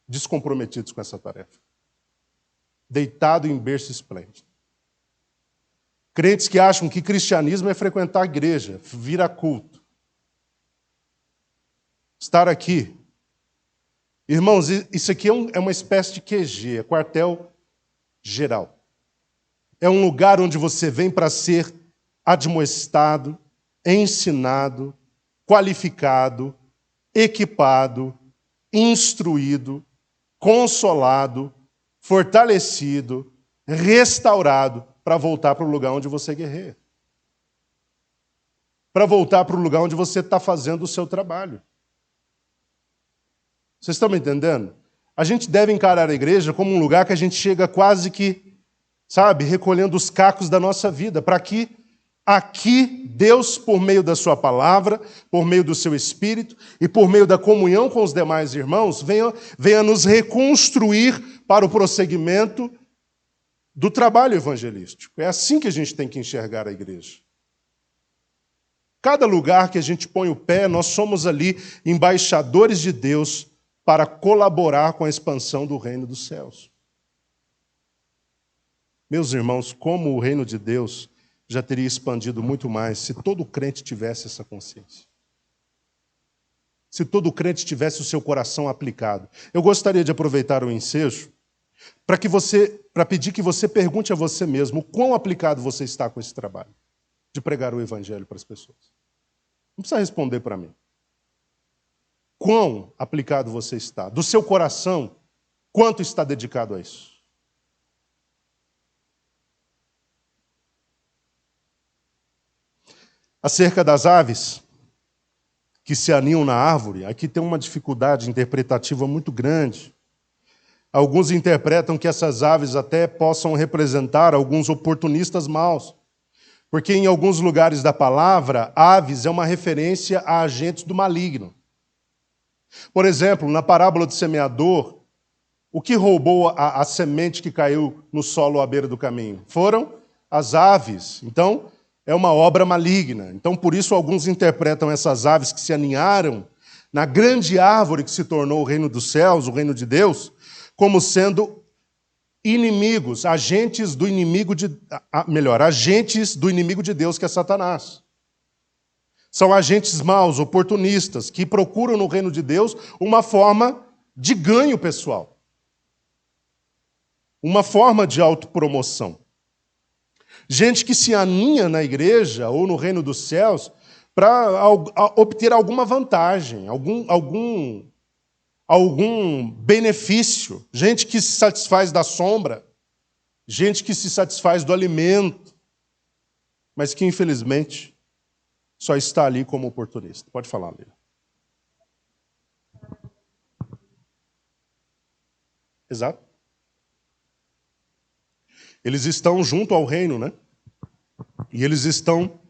[SPEAKER 1] descomprometidos com essa tarefa. Deitado em berço esplêndido. Crentes que acham que cristianismo é frequentar a igreja, vir a culto. Estar aqui. Irmãos, isso aqui é uma espécie de QG, é quartel geral. É um lugar onde você vem para ser admoestado, ensinado, qualificado, equipado, instruído, consolado, fortalecido, restaurado, para voltar para o lugar onde você guerreia. Para voltar para o lugar onde você está fazendo o seu trabalho. Vocês estão me entendendo? A gente deve encarar a igreja como um lugar que a gente chega quase que, recolhendo os cacos da nossa vida, para que aqui Deus, por meio da sua palavra, por meio do seu Espírito e por meio da comunhão com os demais irmãos, venha nos reconstruir para o prosseguimento do trabalho evangelístico. É assim que a gente tem que enxergar a igreja. Cada lugar que a gente põe o pé, nós somos ali embaixadores de Deus para colaborar com a expansão do reino dos céus. Meus irmãos, como o reino de Deus já teria expandido muito mais se todo crente tivesse essa consciência. Se todo crente tivesse o seu coração aplicado. Eu gostaria de aproveitar o ensejo para pedir que você pergunte a você mesmo o quão aplicado você está com esse trabalho de pregar o evangelho para as pessoas. Não precisa responder para mim. Quão aplicado você está? Do seu coração, quanto está dedicado a isso? Acerca das aves que se aninham na árvore, aqui tem uma dificuldade interpretativa muito grande. Alguns interpretam que essas aves até possam representar alguns oportunistas maus, porque em alguns lugares da palavra, aves é uma referência a agentes do maligno. Por exemplo, na parábola do semeador, o que roubou a semente que caiu no solo à beira do caminho? Foram as aves. Então, é uma obra maligna. Então, por isso, alguns interpretam essas aves que se aninharam na grande árvore que se tornou o reino dos céus, o reino de Deus, como sendo inimigos, agentes do inimigo de Deus, que é Satanás. São agentes maus, oportunistas, que procuram no reino de Deus uma forma de ganho pessoal. Uma forma de autopromoção. Gente que se aninha na igreja ou no reino dos céus para obter alguma vantagem, algum benefício. Gente que se satisfaz da sombra, gente que se satisfaz do alimento, mas que, infelizmente, só está ali como oportunista. Pode falar, Lila. Exato. Eles estão junto ao reino, né? E eles estão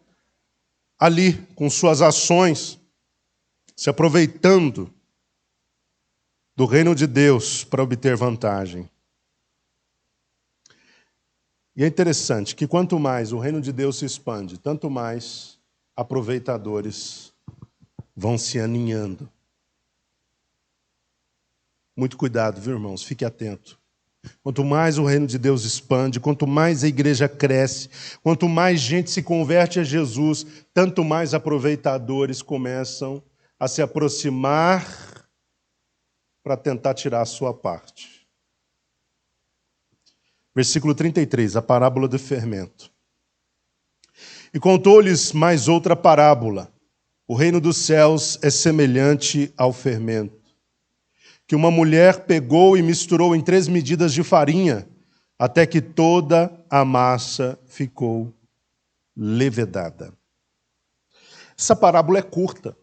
[SPEAKER 1] ali com suas ações, se aproveitando do reino de Deus para obter vantagem. E é interessante que quanto mais o reino de Deus se expande, tanto mais aproveitadores vão se aninhando. Muito cuidado, viu, irmãos? Fique atento. Quanto mais o reino de Deus expande, quanto mais a igreja cresce, quanto mais gente se converte a Jesus, tanto mais aproveitadores começam a se aproximar para tentar tirar a sua parte. Versículo 33, a parábola do fermento. E contou-lhes mais outra parábola. O reino dos céus é semelhante ao fermento, que uma mulher pegou e misturou em 3 medidas de farinha até que toda a massa ficou levedada. Essa parábola é curta,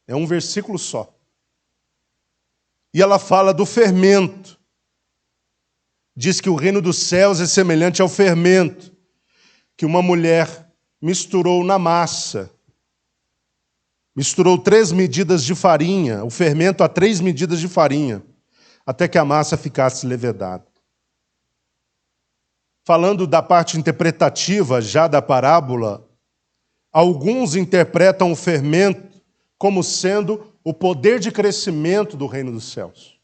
[SPEAKER 1] é um versículo só. E ela fala do fermento. Diz que o reino dos céus é semelhante ao fermento que uma mulher misturou na massa. Misturou 3 medidas de farinha, o fermento a 3 medidas de farinha, até que a massa ficasse levedada. Falando da parte interpretativa já da parábola, alguns interpretam o fermento como sendo o poder de crescimento do reino dos céus.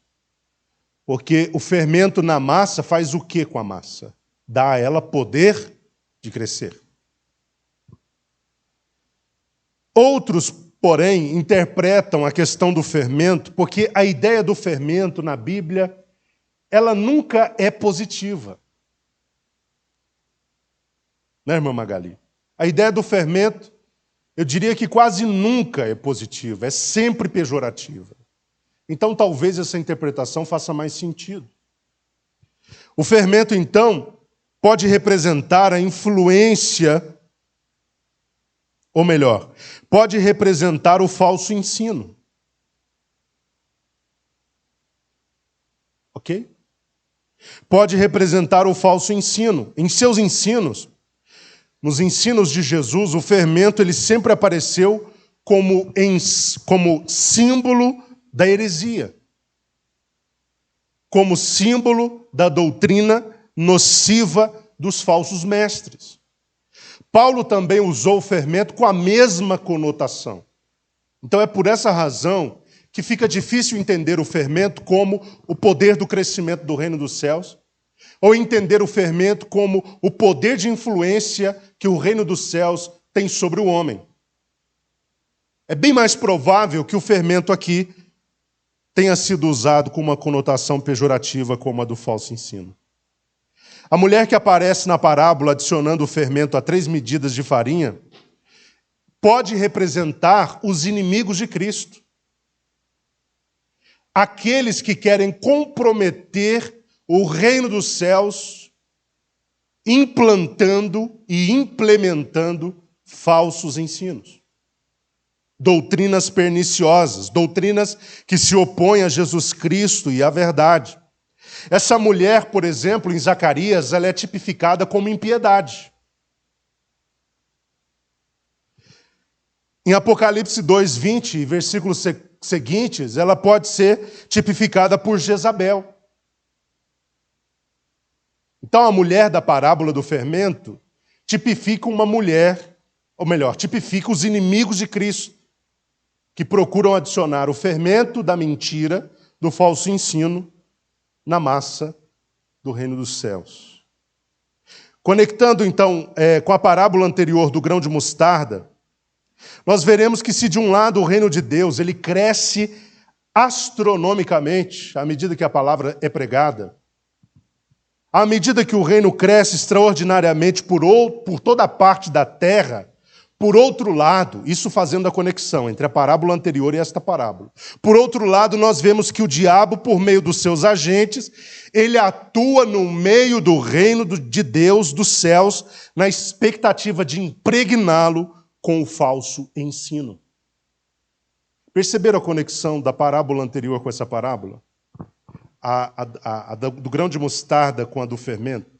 [SPEAKER 1] Porque o fermento na massa faz o que com a massa? Dá a ela poder de crescer. Outros, porém, interpretam a questão do fermento, porque a ideia do fermento na Bíblia, ela nunca é positiva. Né, irmã Magali? A ideia do fermento, eu diria que quase nunca é positiva, é sempre pejorativa. Então, talvez essa interpretação faça mais sentido. O fermento, então, pode representar a influência, ou melhor, pode representar o falso ensino. Ok? Pode representar o falso ensino. Em seus ensinos, nos ensinos de Jesus, o fermento ele sempre apareceu como símbolo da heresia, como símbolo da doutrina nociva dos falsos mestres. Paulo também usou o fermento com a mesma conotação. Então é por essa razão que fica difícil entender o fermento como o poder do crescimento do reino dos céus, ou entender o fermento como o poder de influência que o reino dos céus tem sobre o homem. É bem mais provável que o fermento aqui tenha sido usado com uma conotação pejorativa como a do falso ensino. A mulher que aparece na parábola adicionando o fermento a 3 medidas de farinha pode representar os inimigos de Cristo. Aqueles que querem comprometer o reino dos céus implantando e implementando falsos ensinos. Doutrinas perniciosas, doutrinas que se opõem a Jesus Cristo e à verdade. Essa mulher, por exemplo, em Zacarias, ela é tipificada como impiedade. Em Apocalipse 2:20, versículos seguintes, ela pode ser tipificada por Jezabel. Então, a mulher da parábola do fermento tipifica uma mulher, ou melhor, tipifica os inimigos de Cristo, que procuram adicionar o fermento da mentira, do falso ensino, na massa do reino dos céus. Conectando, então, com a parábola anterior do grão de mostarda, nós veremos que se de um lado o reino de Deus ele cresce astronomicamente, à medida que a palavra é pregada, à medida que o reino cresce extraordinariamente por toda a parte da terra, por outro lado, isso fazendo a conexão entre a parábola anterior e esta parábola. Por outro lado, nós vemos que o diabo, por meio dos seus agentes, ele atua no meio do reino de Deus, dos céus, na expectativa de impregná-lo com o falso ensino. Perceberam a conexão da parábola anterior com essa parábola? A do grão de mostarda com a do fermento?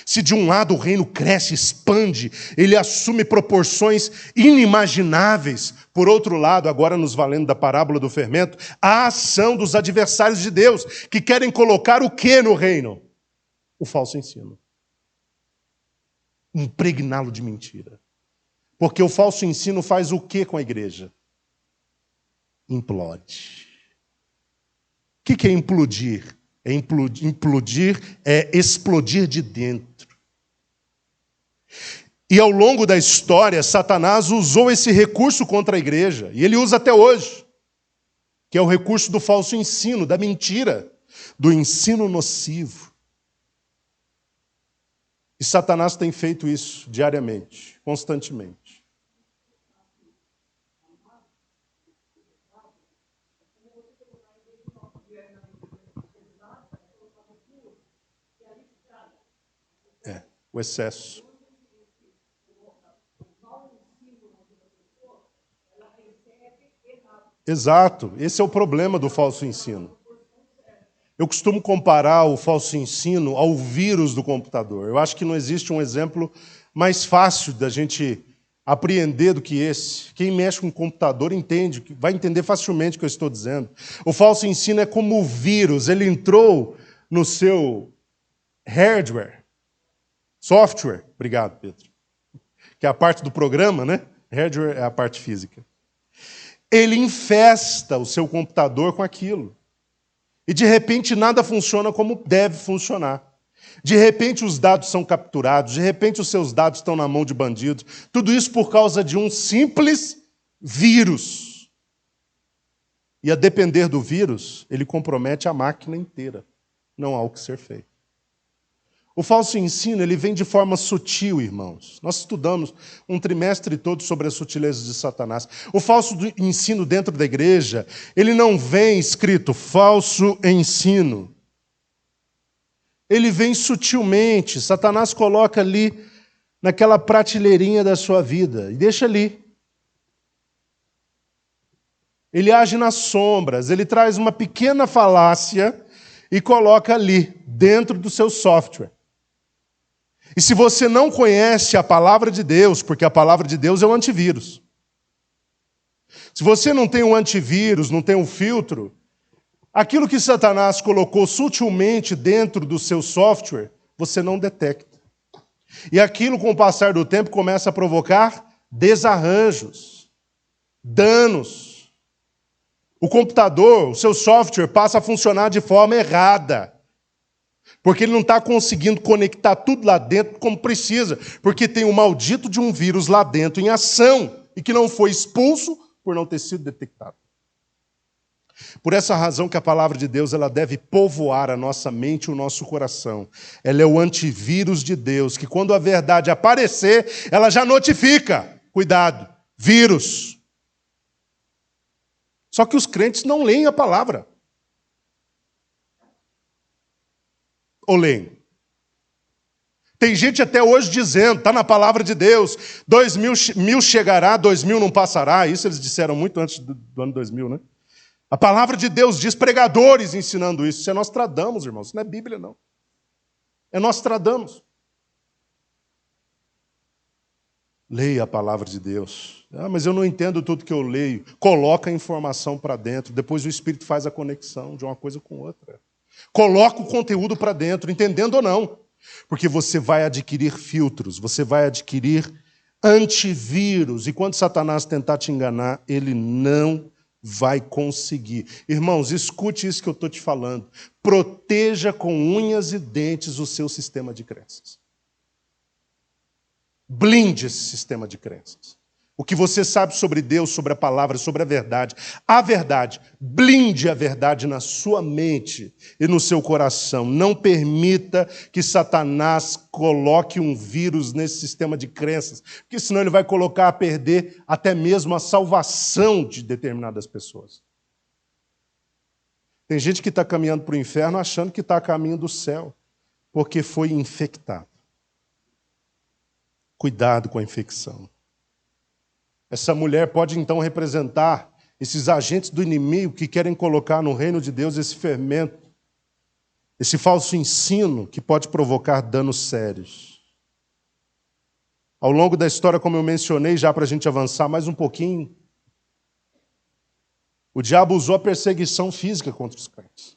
[SPEAKER 1] Se de um lado o reino cresce, expande, ele assume proporções inimagináveis. Por outro lado, agora nos valendo da parábola do fermento, a ação dos adversários de Deus, que querem colocar o que no reino? O falso ensino. Impregná-lo de mentira. Porque o falso ensino faz o que com a igreja? Implode. O que é implodir? Implodir é explodir de dentro. E ao longo da história, Satanás usou esse recurso contra a igreja. E ele usa até hoje. Que é o recurso do falso ensino, da mentira, do ensino nocivo. E Satanás tem feito isso diariamente, constantemente. O excesso. Exato, esse é o problema do falso ensino. Eu costumo comparar o falso ensino ao vírus do computador. Eu acho que não existe um exemplo mais fácil da gente apreender do que esse. Quem mexe com computador entende, vai entender facilmente o que eu estou dizendo. O falso ensino é como o vírus, ele entrou no seu hardware, software, obrigado, Pedro, que é a parte do programa, né? Hardware é a parte física. Ele infesta o seu computador com aquilo. E de repente nada funciona como deve funcionar. De repente os dados são capturados, de repente os seus dados estão na mão de bandidos. Tudo isso por causa de um simples vírus. E a depender do vírus, ele compromete a máquina inteira. Não há o que ser feito. O falso ensino, ele vem de forma sutil, irmãos. Nós estudamos um trimestre todo sobre as sutilezas de Satanás. O falso ensino dentro da igreja, ele não vem escrito falso ensino. Ele vem sutilmente. Satanás coloca ali naquela prateleirinha da sua vida e deixa ali. Ele age nas sombras, ele traz uma pequena falácia e coloca ali, dentro do seu software. E se você não conhece a palavra de Deus, porque a palavra de Deus é o antivírus. Se você não tem um antivírus, não tem um filtro, aquilo que Satanás colocou sutilmente dentro do seu software, você não detecta. E aquilo, com o passar do tempo, começa a provocar desarranjos, danos. O computador, o seu software, passa a funcionar de forma errada. Porque ele não está conseguindo conectar tudo lá dentro como precisa. Porque tem um maldito de um vírus lá dentro em ação e que não foi expulso por não ter sido detectado. Por essa razão que a palavra de Deus ela deve povoar a nossa mente e o nosso coração. Ela é o antivírus de Deus, que quando a verdade aparecer, ela já notifica. Cuidado, vírus. Só que os crentes não leem a palavra. Ou leem? Tem gente até hoje dizendo, está na palavra de Deus, 2000 chegará, 2000 não passará. Isso eles disseram muito antes do ano 2000, né? A palavra de Deus diz, pregadores ensinando isso. Isso é Nostradamus, irmãos. Isso não é Bíblia, não. É Nostradamus. Leia a palavra de Deus. Ah, mas eu não entendo tudo que eu leio. Coloca a informação para dentro. Depois o Espírito faz a conexão de uma coisa com outra. Coloca o conteúdo para dentro, entendendo ou não. Porque você vai adquirir filtros, você vai adquirir antivírus. E quando Satanás tentar te enganar, ele não vai conseguir. Irmãos, escute isso que eu estou te falando. Proteja com unhas e dentes o seu sistema de crenças. Blinde esse sistema de crenças. O que você sabe sobre Deus, sobre a palavra, sobre a verdade. A verdade. Blinde a verdade na sua mente e no seu coração. Não permita que Satanás coloque um vírus nesse sistema de crenças, porque senão ele vai colocar a perder até mesmo a salvação de determinadas pessoas. Tem gente que está caminhando para o inferno achando que está a caminho do céu, porque foi infectado. Cuidado com a infecção. Essa mulher pode então representar esses agentes do inimigo que querem colocar no reino de Deus esse fermento, esse falso ensino que pode provocar danos sérios. Ao longo da história, como eu mencionei, já para a gente avançar mais um pouquinho, o diabo usou a perseguição física contra os crentes.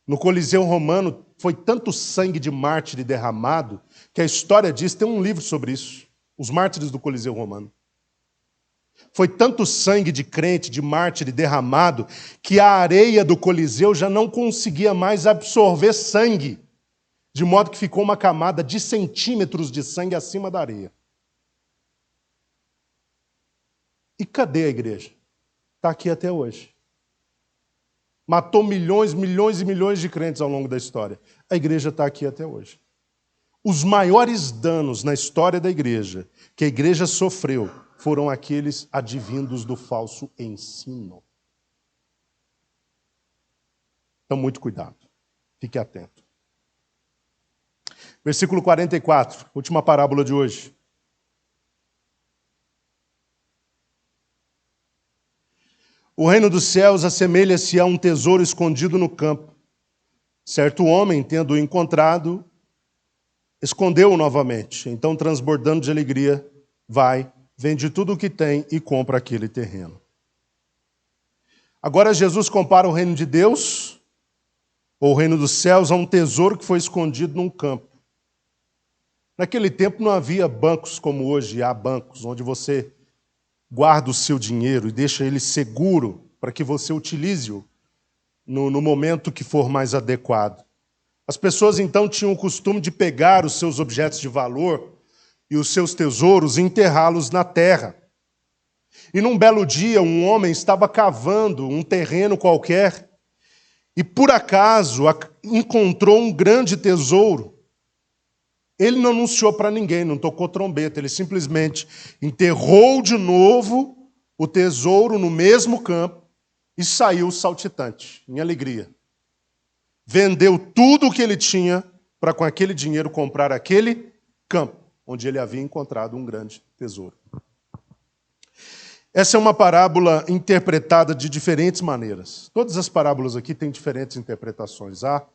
[SPEAKER 1] No Coliseu Romano, foi tanto sangue de mártir derramado, que a história diz, tem um livro sobre isso, os mártires do Coliseu Romano. Foi tanto sangue de crente, de mártir derramado, que a areia do Coliseu já não conseguia mais absorver sangue, de modo que ficou uma camada de centímetros de sangue acima da areia. E cadê a igreja? Está aqui até hoje. Matou milhões, milhões e milhões de crentes ao longo da história. A igreja está aqui até hoje. Os maiores danos na história da igreja, que a igreja sofreu, foram aqueles advindos do falso ensino. Então, muito cuidado. Fique atento. Versículo 44, última parábola de hoje. O reino dos céus assemelha-se a um tesouro escondido no campo. Certo homem, tendo-o encontrado, escondeu-o novamente. Então, transbordando de alegria, vai, vende tudo o que tem e compra aquele terreno. Agora Jesus compara o reino de Deus, ou o reino dos céus, a um tesouro que foi escondido num campo. Naquele tempo não havia bancos como hoje há bancos, onde você guarda o seu dinheiro e deixa ele seguro para que você utilize-o no momento que for mais adequado. As pessoas então tinham o costume de pegar os seus objetos de valor e os seus tesouros e enterrá-los na terra. E num belo dia, um homem estava cavando um terreno qualquer e, por acaso, encontrou um grande tesouro. Ele não anunciou para ninguém, não tocou trombeta, ele simplesmente enterrou de novo o tesouro no mesmo campo e saiu saltitante, em alegria. Vendeu tudo o que ele tinha para, com aquele dinheiro, comprar aquele campo, onde ele havia encontrado um grande tesouro. Essa é uma parábola interpretada de diferentes maneiras. Todas as parábolas aqui têm diferentes interpretações. Há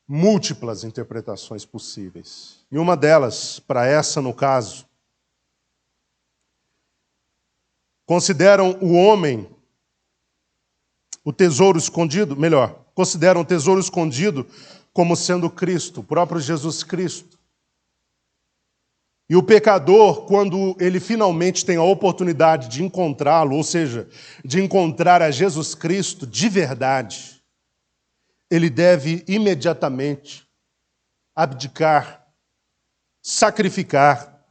[SPEAKER 1] múltiplas interpretações possíveis. E uma delas, para essa no caso, consideram o homem o tesouro escondido, consideram o tesouro escondido como sendo Cristo, o próprio Jesus Cristo. E o pecador, quando ele finalmente tem a oportunidade de encontrá-lo, ou seja, de encontrar a Jesus Cristo de verdade, ele deve imediatamente abdicar, sacrificar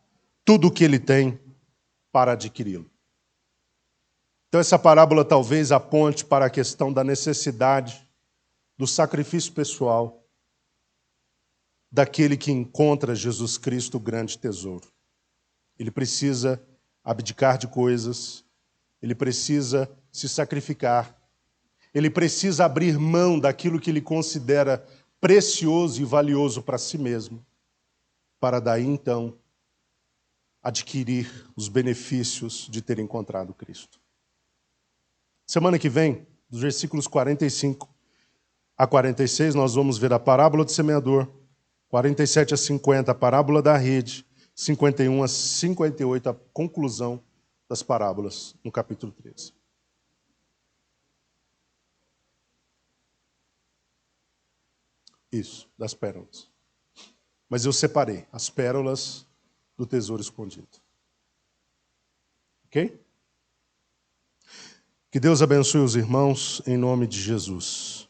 [SPEAKER 1] tudo o que ele tem para adquiri-lo. Então essa parábola talvez aponte para a questão da necessidade do sacrifício pessoal daquele que encontra Jesus Cristo, o grande tesouro. Ele precisa abdicar de coisas, ele precisa se sacrificar, ele precisa abrir mão daquilo que ele considera precioso e valioso para si mesmo, para daí então adquirir os benefícios de ter encontrado Cristo. Semana que vem, dos versículos 45 a 46, nós vamos ver a parábola do semeador, 47 a 50, a parábola da rede, 51 a 58, a conclusão das parábolas no capítulo 13. Isso, das pérolas. Mas eu separei as pérolas do tesouro escondido. Ok? Que Deus abençoe os irmãos em nome de Jesus.